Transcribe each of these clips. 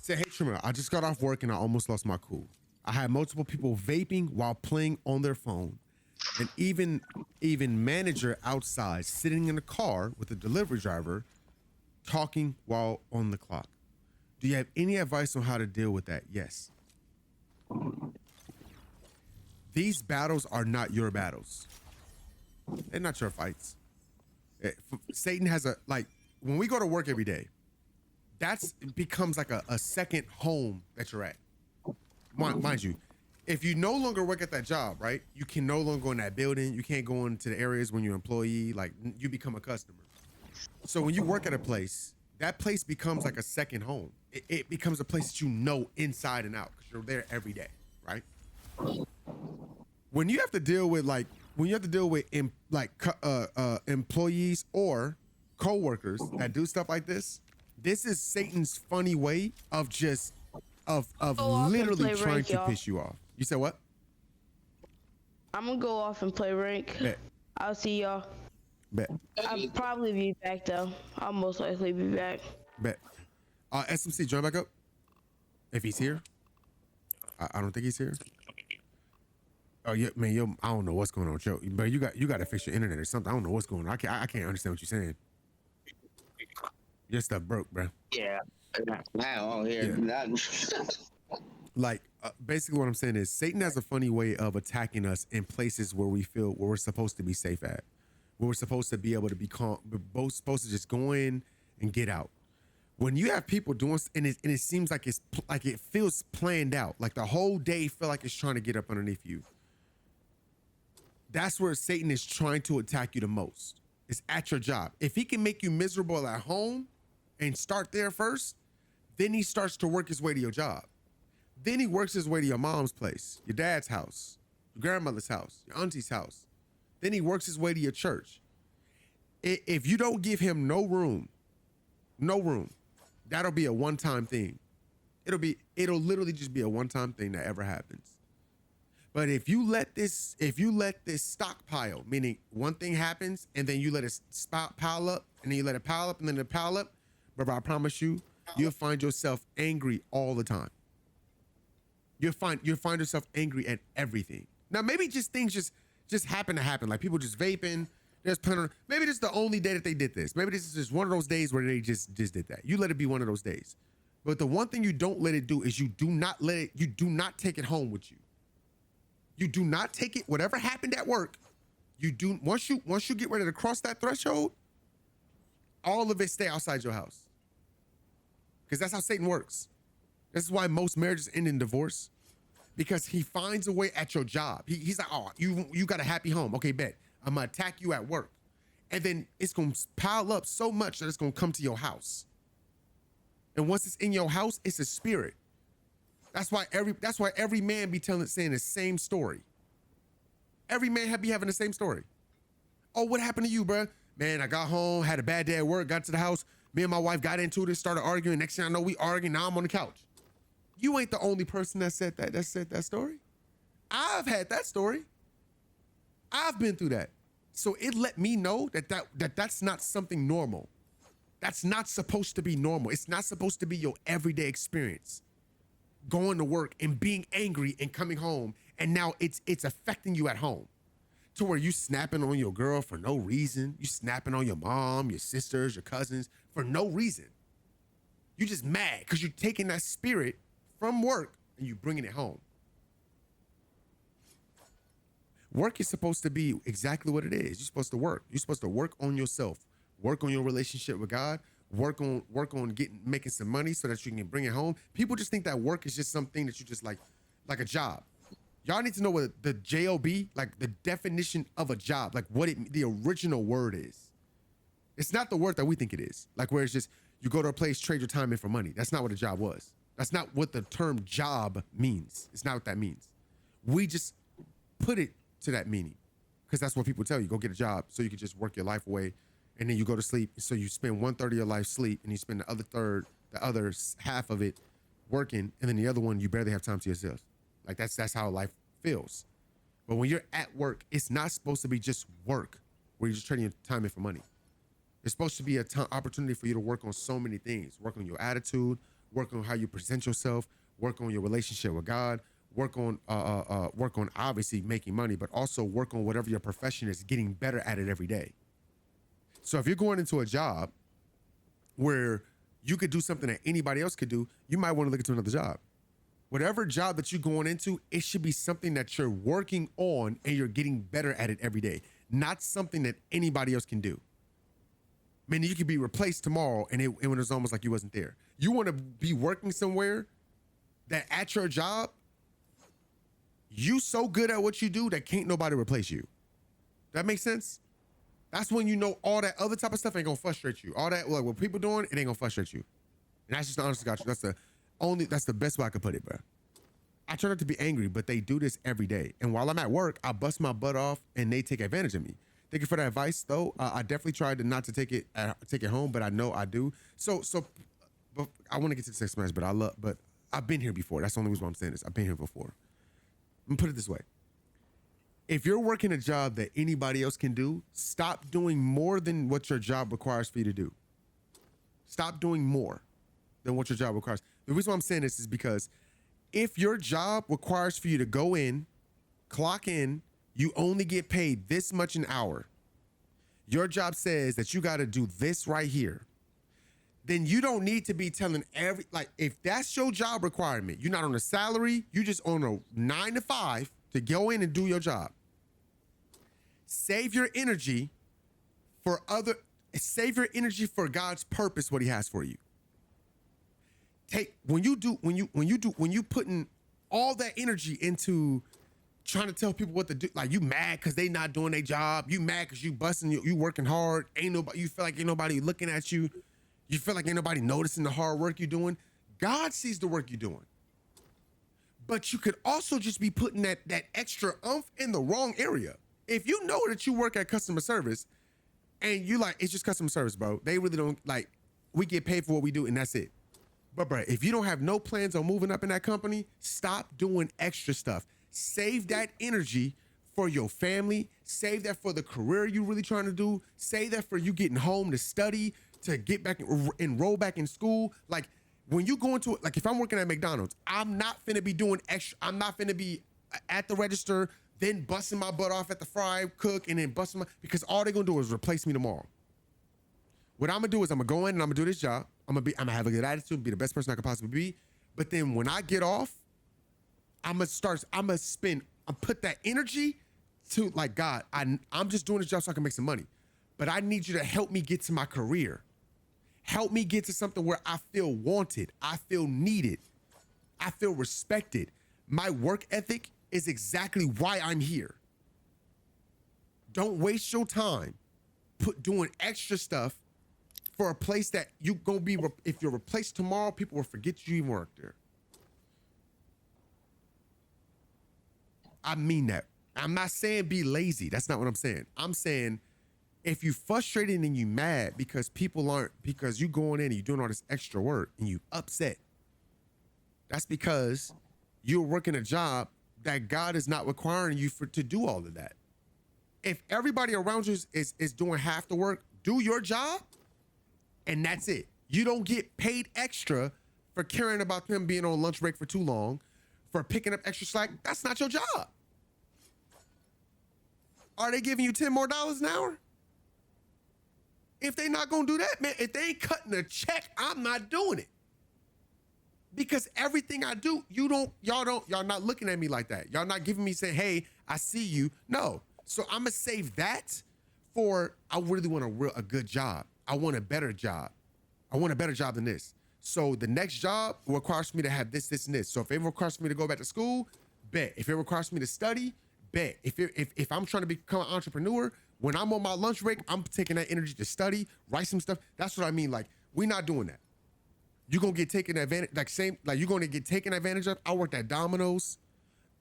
Say, hey, Tremell, I just got off work and I almost lost my cool. I had multiple people vaping while playing on their phone, and even manager outside sitting in a car with a delivery driver talking while on the clock. Do you have any advice on how to deal with that? Yes. These battles are not your battles. They're not your fights. Satan has when we go to work every day, it becomes like a second home that you're at. Mind you, if you no longer work at that job, right, you can no longer go in that building. You can't go into the areas when you're an employee, like you become a customer. So when you work at a place, that place becomes like a second home. It becomes a place that you know inside and out because you're there every day, right? When you have to deal with employees or coworkers that do stuff like this is Satan's funny way of just of literally trying to piss you off. You said what? I'm gonna go off and play rank. Bet. I'll see y'all. Bet. I'll probably be back though. I'll most likely be back. Bet. SMC, join back up. If he's here. I don't think he's here. Oh yeah, man, I don't know what's going on, Joe. But you got to fix your internet or something. I don't know what's going on. I can't understand what you're saying. Your stuff broke, bro. Yeah. I don't hear nothing. Basically what I'm saying is Satan has a funny way of attacking us in places where we're supposed to be safe at. Where we're supposed to be able to be calm. We're both supposed to just go in and get out. When you have people doing, and it seems like it feels planned out, like the whole day feel like it's trying to get up underneath you. That's where Satan is trying to attack you the most. It's at your job. If he can make you miserable at home and start there first, then he starts to work his way to your job. Then he works his way to your mom's place, your dad's house, your grandmother's house, your auntie's house. Then he works his way to your church. If you don't give him no room, that'll be a one-time thing. It'll literally just be a one-time thing that ever happens. But if you let this stockpile, meaning one thing happens and then you let it pile up and then you let it pile up and then it pile up, brother, I promise you, you'll find yourself angry all the time. You'll find yourself angry at everything. Now, maybe just things just happen to happen. Like people just vaping. Maybe this is the only day that they did this. Maybe this is just one of those days where they just did that. You let it be one of those days. But the one thing you don't let it do is you do not take it home with you. You do not take it, whatever happened at work, once you get ready to cross that threshold, all of it stay outside your house. Because that's how Satan works. This is why most marriages end in divorce. Because he finds a way at your job. He's like, oh, you got a happy home. Okay, bet. I'm gonna attack you at work. And then it's gonna pile up so much that it's gonna come to your house. And once it's in your house, it's a spirit. That's why every man be saying the same story. Every man be having the same story. Oh, what happened to you, bro? Man, I got home, had a bad day at work, got to the house. Me and my wife got into it, started arguing. Next thing I know, we arguing. Now I'm on the couch. You ain't the only person that said that story. I've had that story. I've been through that. So it let me know that's not something normal. That's not supposed to be normal. It's not supposed to be your everyday experience. Going to work and being angry and coming home, and now it's affecting you at home to where you snapping on your girl for no reason. You snapping on your mom, your sisters, your cousins for no reason. You just mad because you're taking that spirit from work and you bringing it home. Work is supposed to be exactly what it is. You're supposed to work. You're supposed to work on yourself, work on your relationship with God, work on making some money so that you can bring it home. People just think that work is just something that you just like a job. Y'all need to know what the job, like the definition of a job, like what the original word is. It's not the word that we think it is. Like where it's just you go to a place, trade your time in for money. That's not what a job was. That's not what the term job means. It's not what that means. We just put it to that meaning because that's what people tell you. Go get a job so you can just work your life away. And then you go to sleep. So you spend 1/3 of your life sleep, and you spend the other half of it working, and then the other one you barely have time to yourself. Like that's how life feels. But when you're at work, it's not supposed to be just work where you're just trading your time in for money. It's supposed to be an opportunity for you to work on so many things. Work on your attitude, work on how you present yourself, work on your relationship with God, work on obviously making money, but also work on whatever your profession is, getting better at it every day. So if you're going into a job where you could do something that anybody else could do, you might want to look into another job. Whatever job that you're going into, it should be something that you're working on and you're getting better at it every day, not something that anybody else can do. Meaning you could be replaced tomorrow and it was almost like you wasn't there. You want to be working somewhere that at your job, you so good at what you do that can't nobody replace you. That makes sense? That's when you know all that other type of stuff ain't gonna frustrate you. All that, like what people doing, it ain't gonna frustrate you. And that's just the honest to God truth. That's the best way I could put it, bro. I try not to be angry, but they do this every day. And while I'm at work, I bust my butt off and they take advantage of me. Thank you for that advice, though. I definitely tried to not to take it home, but I know I do. But I want to get to the sex match, but I've been here before. That's the only reason why I'm saying this. I've been here before. I'm gonna put it this way. If you're working a job that anybody else can do, stop doing more than what your job requires for you to do. Stop doing more than what your job requires. The reason why I'm saying this is because if your job requires for you to go in, clock in, you only get paid this much an hour. Your job says that you got to do this right here. Then you don't need to be telling if that's your job requirement, you're not on a salary, you just on a 9 to 5 to go in and do your job. Save your energy for God's purpose, what he has for you. When you putting all that energy into trying to tell people what to do, like you mad because they not doing their job, you mad because you working hard, you feel like ain't nobody looking at you, you feel like ain't nobody noticing the hard work you're doing. God sees the work you're doing. But you could also just be putting that extra oomph in the wrong area. If you know that you work at customer service and you like, it's just customer service, bro. They really don't we get paid for what we do and that's it. But bro, if you don't have no plans on moving up in that company, stop doing extra stuff. Save that energy for your family. Save that for the career you're really trying to do. Save that for you getting home to study, to get back, enroll back in school. Like when you go into it, like if I'm working at McDonald's, I'm not finna be doing extra. I'm not finna be at the register, then busting my butt off at the fry cook and then because all they're gonna do is replace me tomorrow. What I'm gonna do is I'm gonna go in and I'm gonna do this job. I'm gonna have a good attitude, be the best person I could possibly be. But then when I get off, I'm gonna put that energy to like, God, I'm just doing this job so I can make some money. But I need you to help me get to my career. Help me get to something where I feel wanted, I feel needed, I feel respected. My work ethic is exactly why I'm here. Don't waste your time doing extra stuff for a place that you gonna be, if you're replaced tomorrow, people will forget you even worked there. I mean that. I'm not saying be lazy. That's not what I'm saying. I'm saying if you frustrated and you mad because because you going in and you doing all this extra work and you upset, that's because you're working a job that God is not requiring you to do all of that. If everybody around you is doing half the work, do your job, and that's it. You don't get paid extra for caring about them being on lunch break for too long, for picking up extra slack. That's not your job. Are they giving you $10 more an hour? If they not gonna do that, man, if they ain't cutting a check, I'm not doing it. Because everything I do, y'all not looking at me like that. Y'all not giving me saying, hey, I see you. No. So I'm gonna save that for, I really want a good job. I want a better job. I want a better job than this. So the next job requires me to have this, and this. So if it requires me to go back to school, bet. If it requires me to study, bet. If I'm trying to become an entrepreneur, when I'm on my lunch break, I'm taking that energy to study, write some stuff. That's what I mean. Like, we're not doing that. You're gonna get taken advantage, you're gonna get taken advantage of. I worked at Domino's.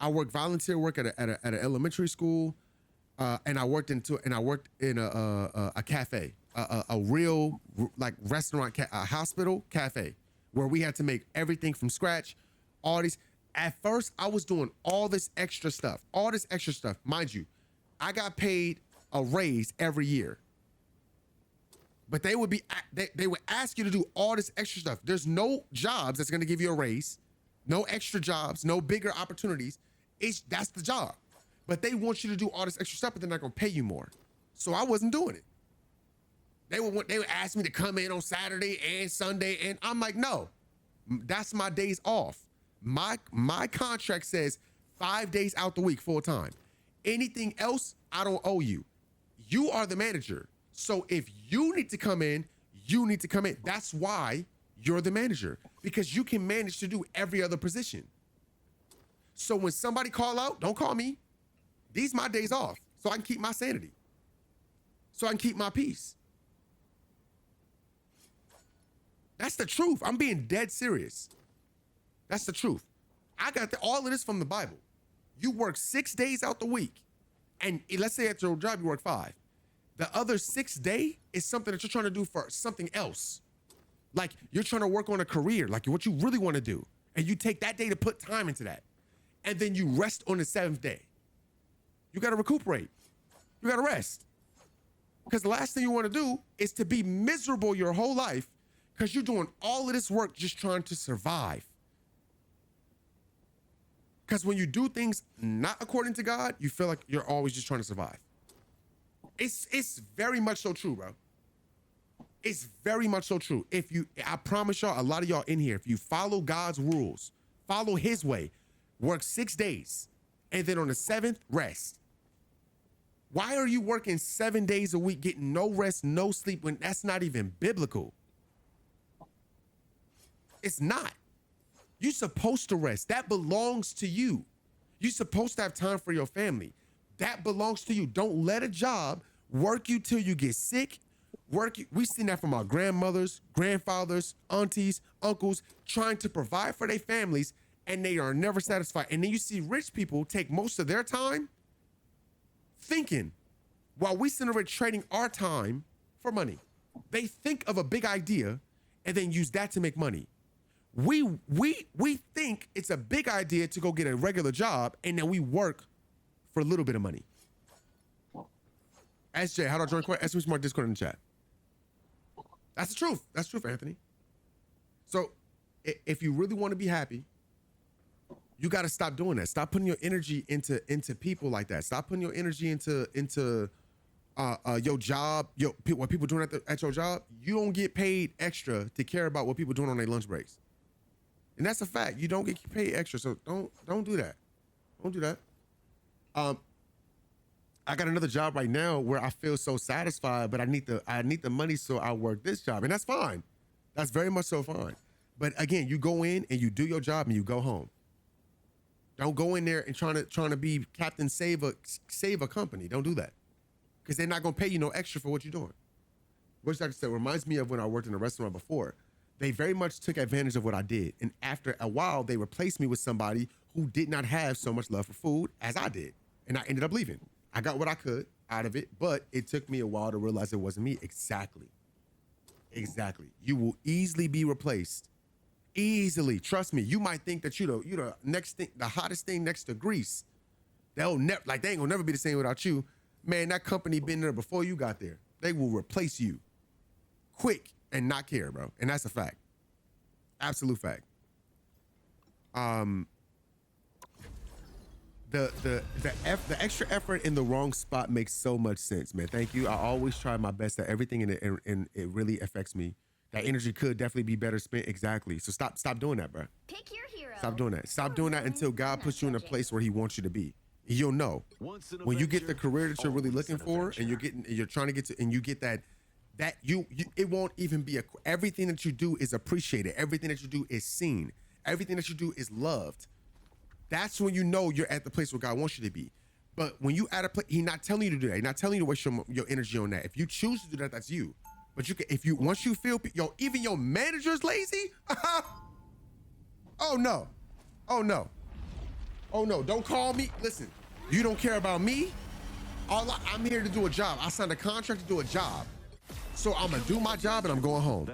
I worked volunteer work at an elementary school, and I worked in a cafe, a real like restaurant, a hospital cafe, where we had to make everything from scratch. All these. At first, I was doing all this extra stuff. Mind you, I got paid a raise every year. But they would ask you to do all this extra stuff. There's no jobs that's going to give you a raise, no extra jobs, no bigger opportunities. That's the job. But they want you to do all this extra stuff, but they're not going to pay you more. So I wasn't doing it. They would ask me to come in on Saturday and Sunday, and I'm like, no, that's my days off. My contract says 5 days out the week, full time. Anything else, I don't owe you. You are the manager. So if you need to come in, you need to come in. That's why you're the manager, because you can manage to do every other position. So when somebody call out, don't call me. These my days off, so I can keep my sanity, so I can keep my peace. That's the truth. I'm being dead serious. That's the truth. I got all of this from the Bible. You work 6 days out the week, and let's say at your job you work 5. The other 6th day is something that you're trying to do for something else. Like you're trying to work on a career, like what you really want to do. And you take that day to put time into that. And then you rest on the 7th day. You got to recuperate. You got to rest. Because the last thing you want to do is to be miserable your whole life because you're doing all of this work just trying to survive. Because when you do things not according to God, you feel like you're always just trying to survive. It's very much so true, bro. It's very much so true. I promise y'all, a lot of y'all in here, if you follow God's rules, follow his way, work 6 days, and then on the 7th, rest. Why are you working 7 days a week, getting no rest, no sleep, when that's not even biblical? It's not. You're supposed to rest. That belongs to you. You're supposed to have time for your family. That belongs to you. Don't let a job work you till you get sick. We've seen that from our grandmothers, grandfathers, aunties, uncles, trying to provide for their families, and they are never satisfied. And then you see rich people take most of their time thinking, while we sit over trading our time for money. They think of a big idea and then use that to make money. We think it's a big idea to go get a regular job, and then we work for a little bit of money. SJ, how do I join? Ask me some more Discord in the chat. That's the truth. That's the truth, Anthony. So if you really want to be happy, you got to stop doing that. Stop putting your energy into people like that. Stop putting your energy into your job, what people doing at your job. You don't get paid extra to care about what people doing on their lunch breaks. And that's a fact. You don't get paid extra, so don't do that. Don't do that. I got another job right now where I feel so satisfied, but I need the money, so I work this job, and that's fine. That's very much so fine. But again, you go in and you do your job and you go home. Don't go in there and trying to be Captain Save a company. Don't do that, because they're not gonna pay you no extra for what you're doing. Which, like I said, reminds me of when I worked in a restaurant before. They very much took advantage of what I did, and after a while, they replaced me with somebody who did not have so much love for food as I did, and I ended up leaving. I got what I could out of it, but it took me a while to realize it wasn't me. Exactly. You will easily be replaced. Easily. Trust me. You might think that you the next thing, the hottest thing next to Greece. They ain't gonna never be the same without you. Man, that company been there before you got there. They will replace you quick and not care, bro. And that's a fact. Absolute fact. The extra effort in the wrong spot makes so much sense, man. Thank you. I always try my best at everything, and it really affects me. That energy could definitely be better spent. Exactly. So stop doing that, bro. Pick your hero. Stop doing that. Stop doing that until God puts you in a place where he wants you to be. You'll know when you get the career that you're really looking for, and you're trying to get to, and you get that it won't even be everything that you do is appreciated. Everything that you do is seen. Everything that you do is loved. That's when you know you're at the place where God wants you to be. But when you at a place, he's not telling you to do that. He's not telling you to waste your energy on that. If you choose to do that, that's you. But once you feel, even your manager's lazy. Oh no. Don't call me. Listen, you don't care about me. I'm here to do a job. I signed a contract to do a job. So I'm gonna do my job and I'm going home.